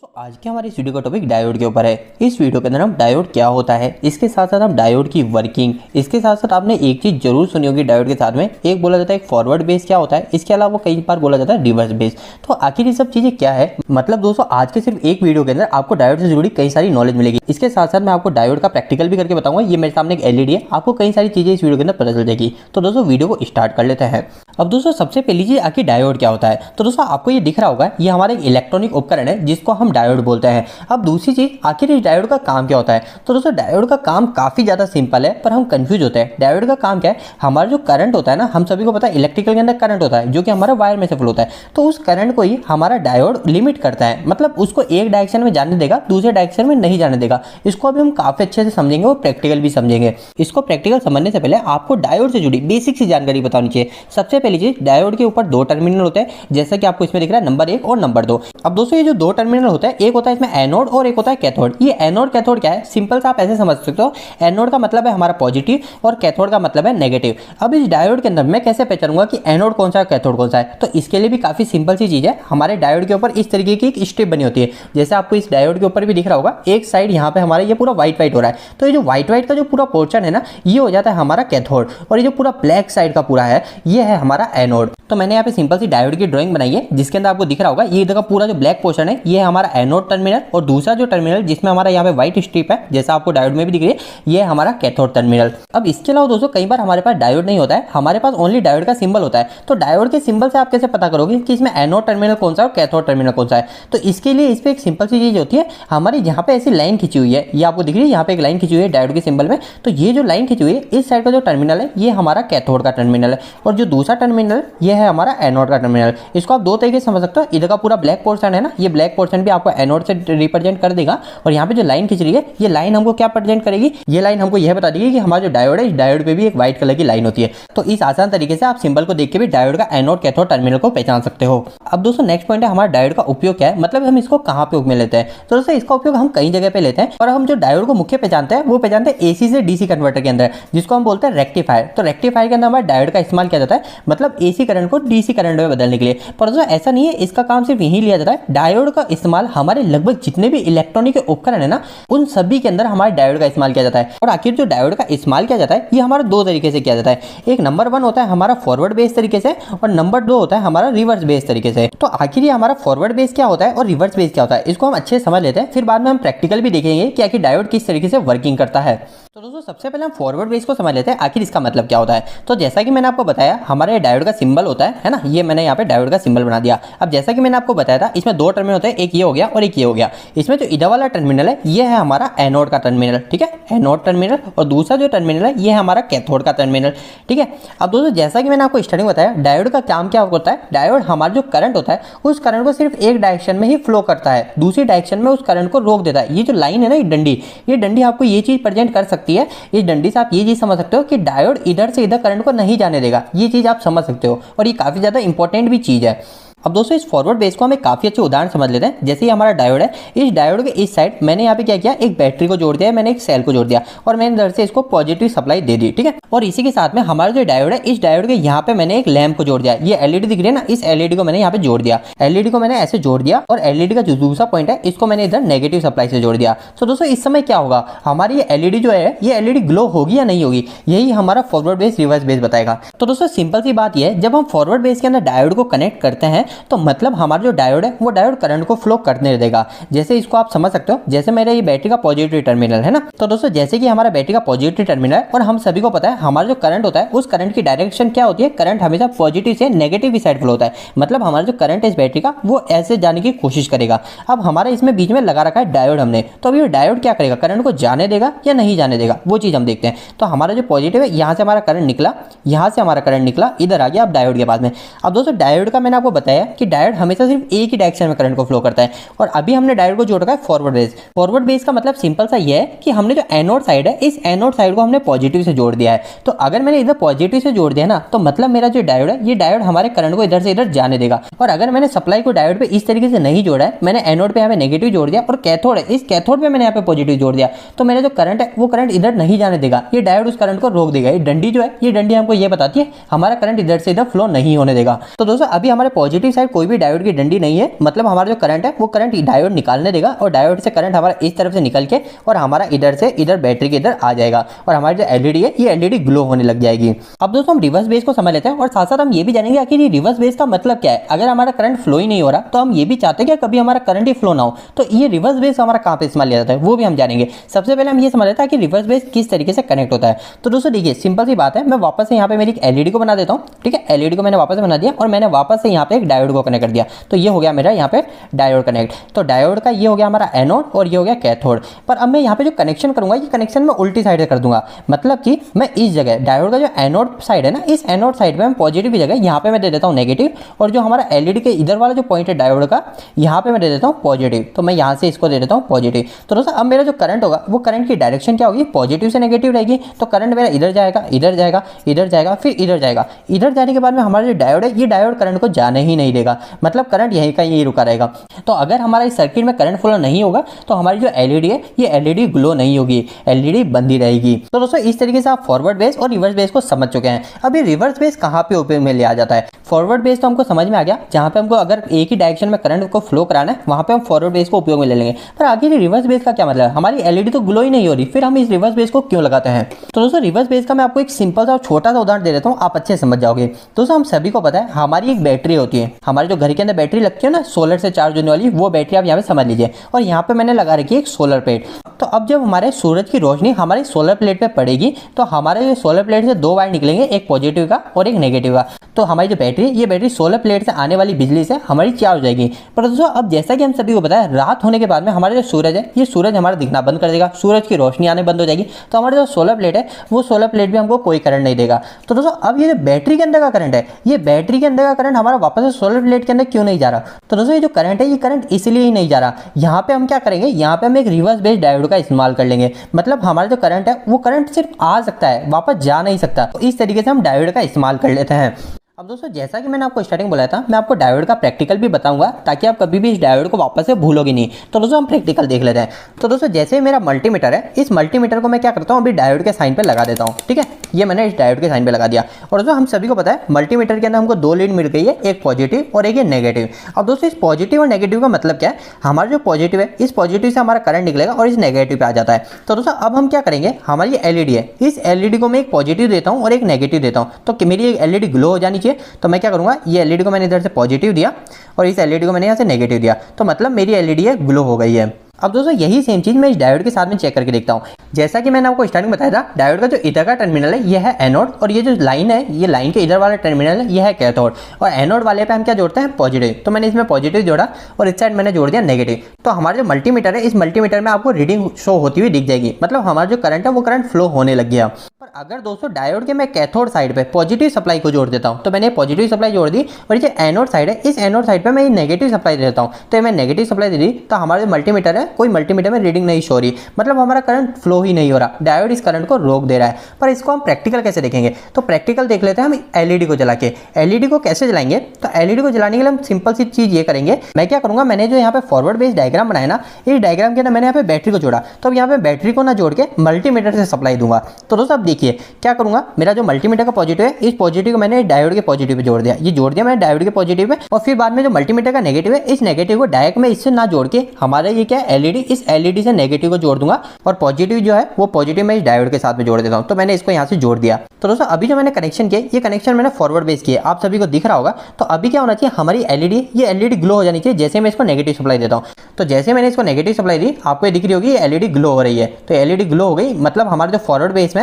दोस्तों आज के हमारे इस वीडियो का टॉपिक डायोड के ऊपर है। इस वीडियो के अंदर हम डायोड क्या होता है, इसके साथ साथ हम डायोड की वर्किंग, इसके साथ साथ आपने एक चीज जरूर सुनी होगी डायोड के साथ में, एक बोला जाता है एक फॉरवर्ड बेस क्या होता है, इसके अलावा कई बार बोला जाता है रिवर्स बेस। तो आखिर ये सब चीजें क्या है, मतलब दोस्तों आज के सिर्फ एक वीडियो के अंदर आपको डायोड से जुड़ी कई सारी नॉलेज मिलेगी। इसके साथ साथ मैं आपको डायोड का प्रैक्टिकल भी करके बताऊंगा। ये मेरे सामने एक एलईडी है, आपको कई सारी चीजें इस वीडियो के अंदर पता चल जाएगी। तो दोस्तों वीडियो को स्टार्ट कर लेते हैं। अब दोस्तों सबसे पहली चीज आखिर डायोड क्या होता है, तो दोस्तों आपको ये दिख रहा होगा, ये हमारा एक इलेक्ट्रॉनिक उपकरण है जिसको हम डायोड बोलते हैं। अब दूसरी चीज आखिर इस डायोड का काम क्या होता है, तो दोस्तों डायोड का काम काफी ज्यादा सिंपल है पर हम कंफ्यूज होते हैं। डायोड का काम क्या है, हमारा जो करंट होता है ना, हम सभी को पता है इलेक्ट्रिकल के अंदर करंट होता है जो कि हमारा वायर में से फ्लो होता है। तो उस करंट को ही हमारा डायोड लिमिट करता है, मतलब उसको एक डायरेक्शन में जाने देगा, दूसरे डायरेक्शन में नहीं जाने देगा। इसको अभी हम काफी अच्छे से समझेंगे और प्रैक्टिकल भी समझेंगे। इसको प्रैक्टिकल समझने से पहले आपको डायोड से जुड़ी बेसिक सी जानकारी बतानी चाहिए। सबसे पहली चीज, डायोड के ऊपर दो टर्मिनल होते हैं, जैसा कि आपको इसमें दिख रहा है नंबर 1 और नंबर 2। अब दोस्तों ये जो दो टर्मिनल होता है, एक होता है इसमें एनोड और एक होता है कैथोड। ये एनोड कैथोड क्या है, सिंपल सा आप ऐसे समझ सकते हो, एनोड का मतलब है हमारा पॉजिटिव और कैथोड का मतलब है नेगेटिव। अब इस डायोड के अंदर मैं कैसे पहचानूंगा कि एनोड कौन सा है कैथोड कौन सा है, तो इसके लिए भी काफी सिंपल सी चीज है। हमारे डायोड के ऊपर इस तरीके की एक स्ट्रिप बनी होती है, जैसे आपको इस डायोड के ऊपर भी दिख रहा होगा, एक साइड यहाँ पे हमारा ये पूरा व्हाइट व्हाइट हो रहा है। तो ये जो व्हाइट व्हाइट का जो पूरा पोर्शन है ना, ये हो जाता है हमारा कैथोड, और ये जो पूरा ब्लैक साइड का पूरा है ये है हमारा एनोड। तो मैंने यहाँ पे सिंपल सी डायोड की ड्राइंग बनाई है, जिसके अंदर आपको दिख रहा होगा ये इधर का पूरा जो ब्लैक पोर्शन है ये हमारा एनोड टर्मिनल, और दूसरा जो टर्मिनल जिसमें हमारा यहाँ पे व्हाइट स्ट्रिप है जैसा आपको डायोड में भी दिख रही है, ये हमारा कैथोड टर्मिनल। अब इसके अलावा दोस्तों कई बार हमारे पास डायोड नहीं होता है, हमारे पास ओनली डायोड का सिंबल होता है। तो डायोड के सिंबल से आप कैसे पता करोगे कि इसमें एनोड टर्मिनल कौन सा है और कैथोड टर्मिनल कौन सा है, तो इसके लिए इस पे एक सिंपल सी चीज होती है, हमारी यहाँ पे ऐसी लाइन खींची हुई है, ये आपको दिख रही है, यहाँ पे एक लाइन खींची हुई है डायोड के सिंबल में। तो ये जो लाइन खींची हुई है, इस साइड का जो टर्मिनल है ये हमारा कैथोड का टर्मिनल है, और जो दूसरा टर्मिनल ये है हमारा एनोड का टर्मिनल। इसको आप दो तरीके से समझ सकते हो, इधर का पूरा ब्लैक पोर्शन है ना, ये ब्लैक पोर्शन भी आपको एनोड से रिप्रेजेंट कर देगा, और यहाँ पे जो लाइन खींच रही है ये लाइन हमको क्या प्रेजेंट करेगी, ये लाइन हमको यह बता देगी कि हमारा जो डायोड है, इस डायोड पे भी एक व्हाइट कलर की लाइन होती है। तो इस आसान तरीके से आप सिंबल को देख के भी डायोड का एनोड कैथोड टर्मिनल को पहचान सकते हो। अब दोस्तों नेक्स्ट पॉइंट है हमारा डायोड का उपयोग क्या है, मतलब हम इसको कहाँ पे उपयोग में लेते हैं। तो दोस्तों इसका उपयोग हम कई जगह पे लेते हैं, और हम जो डायोड को मुख्य पहचानते हैं वो पहचानते हैं एसी से डीसी कन्वर्टर के अंदर, जिसको हम बोलते हैं रेक्टिफायर। तो रेक्टिफायर के अंदर हमारा डायोड का इस्तेमाल किया जाता है, मतलब एसी करंट को डीसी करंट में बदलने के लिए। पर दोस्तों ऐसा नहीं है, इसका काम सिर्फ यही लिया जाता है। डायोड का इस्तेमाल हमारे लगभग जितने भी इलेक्ट्रॉनिक उपकरण है ना, उन सभी के अंदर हमारे डायोड का इस्तेमाल किया जाता है। और आखिर जो डायोड का इस्तेमाल किया जाता है ये हमारा दो तरीके से किया जाता है। एक नंबर 1 होता है हमारा फॉरवर्ड बेस तरीके से, और नंबर 2 होता है हमारा रिवर्स बेस तरीके से। तो आखिर ये हमारा फॉरवर्ड बेस क्या होता है और रिवर्स बेस क्या होता है, इसको हम अच्छे से समझ लेते हैं, फिर बाद में हम प्रैक्टिकल भी देखेंगे कि आखिर डायोड किस तरीके से वर्किंग करता है। तो दोस्तों सबसे पहले हम फॉरवर्ड बेस को समझ लेते हैं, आखिर इसका मतलब क्या होता है। तो जैसा कि मैंने आपको बताया, हमारे डायोड का सिंबल होता है ना, ये मैंने यहाँ पे डायोड का सिंबल बना दिया। अब जैसा कि मैंने आपको बताया था, इसमें दो टर्मिनल होते हैं, एक ये हो गया और एक ये हो गया। इसमें जो इधर वाला टर्मिनल है ये है हमारा एनोड का टर्मिनल, ठीक है, एनोड टर्मिनल, और दूसरा जो टर्मिनल है ये है हमारा कैथोड का टर्मिनल, ठीक है। अब दोस्तों जैसा कि मैंने आपको स्टार्टिंग बताया, डायोड का काम क्या होता है, डायोड हमारा जो करंट होता है उस करंट को सिर्फ एक डायरेक्शन में ही फ्लो करता है, दूसरी डायरेक्शन में उस करंट को रोक देता है। ये जो लाइन है ना, ये डंडी आपको ये चीज प्रेजेंट कर सकती है। इस डंडी से आप ये चीज समझ सकते हो कि डायोड इधर से इधर करंट को नहीं जाने देगा, ये चीज आप समझ सकते हो, और ये काफी ज्यादा इंपॉर्टेंट भी चीज है। अब दोस्तों इस फॉरवर्ड बेस को हम एक काफी अच्छे उदाहरण समझ लेते हैं। जैसे ये हमारा डायोड है, इस डायोड के इस साइड मैंने यहाँ पे क्या किया, एक बैटरी को जोड़ दिया, मैंने एक सेल को जोड़ दिया, और मैंने इधर से इसको पॉजिटिव सप्लाई दे दी, ठीक है। और इसी के साथ में हमारा जो डायोड है, इस डायोड के यहाँ पे मैंने एक लैंप को जोड़ दिया, ये एलईडी दिख रही है ना, इस एलईडी को मैंने यहाँ पे जोड़ दिया, एलईडी को मैंने ऐसे जोड़ दिया, और एलईडी का जो दूसरा पॉइंट है इसको मैंने इधर नेगेटिव सप्लाई से जोड़ दिया। तो दोस्तों इस समय क्या होगा, हमारी ये एलईडी जो है ये एलईडी ग्लो होगी या नहीं होगी, यही हमारा फॉरवर्ड बेस रिवर्स बेस बताएगा। तो दोस्तों सिंपल सी बात यह है, जब हम फॉरवर्ड बेस के अंदर डायोड को कनेक्ट करते हैं तो मतलब हमारा जो डायोड है वो डायोड करंट को फ्लो करने देगा। जैसे इसको आप समझ सकते हो, जैसे मेरा ये बैटरी का पॉजिटिव टर्मिनल है ना, तो दोस्तों जैसे कि हमारा बैटरी का पॉजिटिव टर्मिनल है, और हम सभी को पता है हमारा जो करंट होता है उस करंट की डायरेक्शन क्या होती है, करंट हमेशा पॉजिटिव से नेगेटिव की साइड फ्लो होता है, मतलब हमारा जो करंट है इस बैटरी का वो ऐसे जाने की कोशिश करेगा। अब हमारा इसमें बीच में लगा रखा है डायोड हमने, तो अब ये डायोड क्या करेगा, करंट को जाने देगा या नहीं जाने देगा, वो चीज हम देखते हैं। तो हमारा जो पॉजिटिव है, यहाँ से हमारा करंट निकला, यहाँ से हमारा करंट निकला, इधर आ गया अब डायोड के पास में। अब दोस्तों डायोड का मैंने आपको बताया कि डायोड हमेशा सिर्फ एक ही डायरेक्शन में करंट को फ्लो करता है, और अभी हमने डायोड को जोड़ रखा है फॉरवर्ड बेस। फॉरवर्ड बेस का मतलब सिंपल सा ये है कि हमने जो एनोड साइड है, इस एनोड साइड को हमने पॉजिटिव से जोड़ दिया है। तो अगर मैंने इधर पॉजिटिव से जोड़ दिया ना, तो मतलब मेरा जो डायोड है, ये डायोड हमारे करंट को इधर से इधर जाने देगा। और अगर मैंने सप्लाई को डायोड पे इस तरीके से नहीं जोड़ा है, मैंने एनोड पे यहाँ पे नेगेटिव जोड़ दिया, और कैथोड है, इस कैथोड पे मैंने यहाँ पे पॉजिटिव जोड़ दिया, तो मेरा जो करंट है वो करंट इधर नहीं जाने देगा, ये डायोड उस करंट को रोक देगा। ये डंडी जो है, ये डंडी हमको ये बताती है हमारा करंट इधर से इधर फ्लो नहीं होने देगा। तो दोस्तों अभी हमारे पॉजिटिव नेगेटिव साइड कोई भी डायोड की डंडी नहीं है, मतलब हमारा जो करंट है वो करंट डायोड निकालने देगा और डायोड से करंट हमारा इस तरफ से निकल के और हमारा इधर से इधर बैटरी के इधर आ जाएगा और हमारी जो एलईडी है ये एलईडी ग्लो होने लग जाएगी। अब दोस्तों हम रिवर्स बेस को समझ लेते हैं और साथ साथ हम ये भी जानेंगे आखिर ये रिवर्स बेस का मतलब क्या है। अगर हमारा करंट फ्लो ही नहीं हो रहा तो हम ये भी चाहते हैं कि कभी हमारा करंट ही फ्लो ना हो, तो ये रिवर्स बेस हमारा कहां पे इस्तेमाल लिया जाता है वो भी हम जानेंगे। सबसे पहले हम ये समझ लेते हैं कि रिवर्स बेस किस तरीके से कनेक्ट होता है। तो दोस्तों देखिए सिंपल सी बात है, मैं वापस से यहाँ पे मेरी एलईडी को बना देता हूँ। ठीक है, एलईडी को मैंने वापस से बना दिया और मैंने वापस से यहाँ पे एक डायोड को कनेक्ट कर दिया, तो ये हो गया मेरा यहाँ पे डायोड कनेक्ट। तो डायोड का ये हो गया हमारा एनोड और ये हो गया कैथोड। पर अब मैं यहाँ पे जो कनेक्शन करूंगा ये कनेक्शन मैं उल्टी साइड से कर दूंगा, मतलब कि मैं इस जगह डायोड का जो एनोड साइड है ना, इस एनोड साइड पे मैं पॉजिटिव की जगह यहाँ पे मैं दे देता हूँ नेगेटिव, और जो हमारा एलईडी के इधर वाला जो पॉइंट है डायोड का यहाँ पे मैं दे देता हूँ पॉजिटिव। तो मैं यहाँ से इसको दे देता हूँ पॉजिटिव। तो दोस्तों अब मेरा जो करंट होगा वो करंट की डायरेक्शन क्या होगी, पॉजिटिव से नेगेटिव रहेगी। तो करंट मेरा इधर जाएगा, इधर जाएगा, इधर जाएगा, फिर इधर जाएगा। इधर जाने के बाद में हमारा जो डायोड है ये डायोड करंट को जाने ही नहीं देगा, मतलब करंट यहीं का यहीं रुका रहेगा। तो अगर हमारा इस सर्किट में करंट फ्लो नहीं होगा तो हमारी जो एलईडी है ये एलईडी ग्लो नहीं होगी, एलईडी बंदी रहेगी। तो दोस्तों इस तरीके से आप फॉरवर्ड बेस और रिवर्स बेस को समझ चुके हैं। अब ये रिवर्स बेस कहाँ पे उपयोग में लिया जाता है। फॉरवर्ड बेस तो हमको समझ में आ गया, जहाँ पे हमको अगर एक ही डायरेक्शन में करंट को फ्लो कराना है वहाँ पे हम फॉरवर्ड बेस को उपयोग में ले लेंगे। पर आगे रिवर्स बेस का क्या मतलब है, हमारी एलईडी तो ग्लो ही नहीं हो रही, फिर हम इस रिवर्स बेस को क्यों लगाते हैं। तो दोस्तों रिवर्स बेस का मैं आपको एक सिंपल सा और छोटा सा उदाहरण दे देता हूँ, आप अच्छे समझ जाओगे। दोस्तों हम सभी को पता है हमारी एक बैटरी होती है, हमारे जो घर के अंदर बैटरी लगती है ना सोलर से चार्ज होने वाली, वो बैटरी आप यहाँ पे समझ लीजिए। और यहाँ पे मैंने लगा रखी है एक सोलर प्लेट। तो अब जब हमारे सूरज की रोशनी हमारी सोलर प्लेट पे पड़ेगी तो हमारे जो सोलर प्लेट से दो वायर निकलेंगे, एक पॉजिटिव का और एक नेगेटिव का। तो हमारी जो बैटरी ये बैटरी सोलर प्लेट से आने वाली बिजली से हमारी चार्ज हो जाएगी। पर दोस्तों अब जैसा कि हम सभी को पता है रात होने के बाद में हमारा जो सूरज है ये सूरज हमारा दिखना बंद कर देगा, सूरज की रोशनी आने बंद हो जाएगी। तो हमारे जो सोलर प्लेट है वो सोलर प्लेट भी हमको कोई करंट नहीं देगा। तो दोस्तों अब ये जो बैटरी के अंदर का करंट है, ये बैटरी के अंदर का करंट हमारा वापस से सोलर प्लेट के अंदर क्यों नहीं जा रहा। तो दोस्तों ये जो करंट है ये करंट इसलिए ही नहीं जा रहा। यहाँ पे हम क्या करेंगे, यहाँ पे हम एक रिवर्स बेस डायोड का इस्तेमाल कर लेंगे, मतलब हमारा जो करंट है वो करंट सिर्फ आ सकता है, वापस जा नहीं सकता। तो इस तरीके से हम डायोड का इस्तेमाल कर लेते हैं। अब दोस्तों जैसा कि मैंने आपको स्टार्टिंग बोला था, मैं आपको डायोड का प्रैक्टिकल भी बताऊंगा ताकि आप कभी भी इस डायोड को वापस से भूलोगे नहीं। तो दोस्तों हम प्रैक्टिकल देख लेते हैं। तो दोस्तों जैसे मेरा मल्टीमीटर है, इस मल्टीमीटर को मैं क्या करता हूँ अभी डायोड के साइन पे लगा देता हूँ। ठीक है, ये मैंने इस डायोड के साइन पे लगा दिया। और दोस्तों हम सभी को पता है मल्टीमीटर के अंदर हमको दो लीड मिल गई है, एक पॉजिटिव और एक नेगेटिव। अब दोस्तों इस पॉजिटिव और नेगेटिव का मतलब क्या है, हमारा जो पॉजिटिव है इस पॉजिटिव से हमारा करंट निकलेगा और इस नेगेटिव पे आ जाता है। तो दोस्तों अब हम क्या करेंगे, हमारी एलईडी है, इस एलईडी को मैं एक पॉजिटिव देता हूँ और एक नेगेटिव देता हूँ, तो मेरी एलईडी ग्लो हो जानी चाहिए। तो मैं क्या करूँगा, ये एलईडी को मैंने इधर से पॉजिटिव दिया और इस एलईडी को मैंने यहाँ से नेगेटिव दिया, तो मतलब मेरी एलईडी है ग्लो हो गई है। अब दोस्तों यही सेम चीज मैं इस डायोड के साथ में चेक करके देखता हूँ। जैसा कि मैंने आपको स्टार्टिंग बताया था, डायोड का जो इधर का टर्मिनल है ये है एनोड और ये जो लाइन है ये लाइन के इधर वाला टर्मिनल है ये है कैथोड। और एनोड वाले पे हम क्या जोड़ते हैं, पॉजिटिव। तो मैंने इसमें पॉजिटिव जोड़ा और इस साइड मैंने जोड़ दिया नेगेटिव। तो हमारा जो मल्टीमीटर है इस मल्टीमीटर में आपको रीडिंग शो होती हुई दिख जाएगी, मतलब हमारा जो करंट है वो करंट फ्लो होने लग गया। पर अगर दोस्तों डायोड के मैं कैथोड साइड पे पॉजिटिव सप्लाई को जोड़ देता हूँ, तो मैंने पॉजिटिव सप्लाई जोड़ दी और ये एनोड साइड है, इस एनोड साइड पे मैं नेगेटिव सप्लाई दे देता हूँ, तो मैं नेगेटिव सप्लाई दे दी, तो हमारा जो मल्टीमीटर है कोई मल्टीमीटर में रीडिंग नहीं शो रही, मतलब हमारा करंट फ्लो ही नहीं हो रहा, डायोड इस करंट को रोक दे रहा है। पर इसको हम प्रैक्टिकल कैसे देखेंगे, तो प्रैक्टिकल देख लेते हैं हम एलईडी को जला के। एलईडी को कैसे जलाएंगे, तो एलईडी को जलाने के लिए हम सिंपल सी चीज ये करेंगे, मैं क्या करूंगा, मैंने जो यहाँ पे फॉरवर्ड बेस डायग्राम बनाया ना, इस डायग्राम के अंदर मैंने यहाँ पे बैटरी को जोड़ा, तो अब यहाँ पे बैटरी को ना जोड़ के मल्टीमीटर से सप्लाई दूंगा। तो दोस्तों अब देखिए क्या करूंगा, मेरा जो मल्टीमीटर का पॉजिटिव है इस पॉजिटिव को मैंने डायोड के पॉजिटिव पे जोड़ दिया, ये जोड़ दिया मैंने डायोड के पॉजिटिव पे, और फिर बाद में जो मल्टीमीटर का नेगेटिव है इस नेगेटिव को डायरेक्ट में इससे ना जोड़ के हमारा ये क्या है एलईडी, इस एलईडी से नेगेटिव को जोड़ दूंगा और पॉजिटिव जो है वो पॉजिटिव मैं इस डायोड के साथ में जोड़ देता हूं। तो मैंने इसको यहां से जोड़ दिया। तो दोस्तों अभी जो मैंने कनेक्शन किया ये कनेक्शन मैंने फॉरवर्ड बेस किया, आप सभी को दिख रहा होगा। तो अभी क्या होना चाहिए, हमारी एलईडी ये एलईडी ग्लो हो जानी चाहिए जैसे मैं इसको नेगेटिव सप्लाई देता हूं। तो जैसे मैंने इसको नेगेटिव सप्लाई दी आपको ये दिख रही होगी, ये एलईडी ग्लो हो रही है। तो एलईडी ग्लो हो गई, मतलब हमारा जो फॉरवर्ड बेस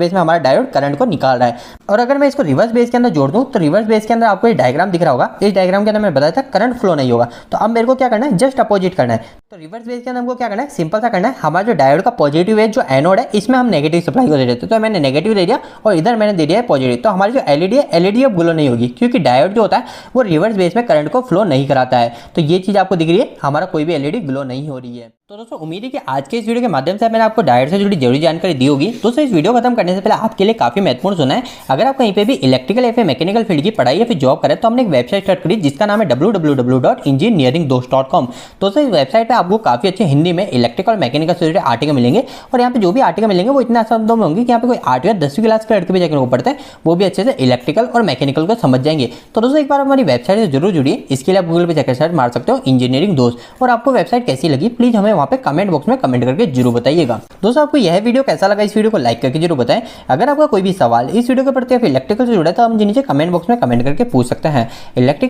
में हमारा डायोड करंट को निकाल रहा है। और अगर मैं इसको रिवर्स बेस के अंदर जोड़ दूं तो रिवर्स बेस के अंदर आपको ये डायग्राम दिख रहा होगा, इस डायग्राम के अंदर मैंने बताया था करंट फ्लो नहीं होगा। तो अब मेरे को क्या करना है, जस्ट अपोजिट करना है। तो रिवर्स बेस के अंदर हमको क्या करना है, सिंपल सा करना है, हमारा जो डायोड का पॉजिटिव है जो एनोड है इसमें हम नेगेटिव सप्लाई को दे देते हैं। तो मैंने नेगेटिव दे दिया और इधर मैंने दे दिया है पॉजिटिव। तो हमारी जो एलईडी है एलईडी अब ग्लो नहीं होगी, क्योंकि डायोड जो होता है वो रिवर्स बेस में करंट को फ्लो नहीं कराता है। तो ये चीज आपको दिख रही है, हमारा कोई भी एलईडी ग्लो नहीं हो रही है। तो दोस्तों उम्मीद है कि आज के इस वीडियो के माध्यम से मैंने आपको डायोड से जुड़ी जरूरी जानकारी दी होगी। दोस्तों इस वीडियो खत्म करने से पहले आपके लिए काफी महत्वपूर्ण सुना है, अगर आप कहीं पे भी इलेक्ट्रिकल या फिर मैकेनिकल फील्ड की पढ़ाई या फिर जॉब करें तो हमने एक वेबसाइट स्टार्ट करी जिसका नाम है www.engineeringdost.com। दोस्तों इस वेबसाइट पे आप आपको काफी अच्छे हिंदी में इलेक्ट्रिकल मैकेनिकल से रिलेटेड आर्टिकल मिलेंगे। और यहाँ पे जो भी आर्टिकल मिलेंगे वो इतने आसान शब्दों में होंगे कि यहाँ पे कोई 8वीं या 10वीं क्लास के लड़के भी जाकर वो पढ़ते हैं, वो भी अच्छे से इलेक्ट्रिकल और मैकेनिकल को समझ जाएंगे। तो दोस्तों एक बार हमारी वेबसाइट से जरूर जुड़िए। इसके लिए आप गूगल पे जाकर सर्च मार सकते हो इंजीनियरिंग दोस्त। और आपको वेबसाइट कैसी लगी प्लीज हमें वहाँ पे कमेंट बॉक्स में कमेंट करके जरूर बताइएगा। दोस्तों आपको यह वीडियो कैसा लगा, इस वीडियो को लाइक करके जरूर बताएं। अगर आपका कोई भी सवाल इस वीडियो के प्रति इलेक्ट्रिकल से जुड़ा है तो हम नीचे कमेंट बॉक्स में कमेंट करके पूछ सकते हैं। इलेक्ट्रिक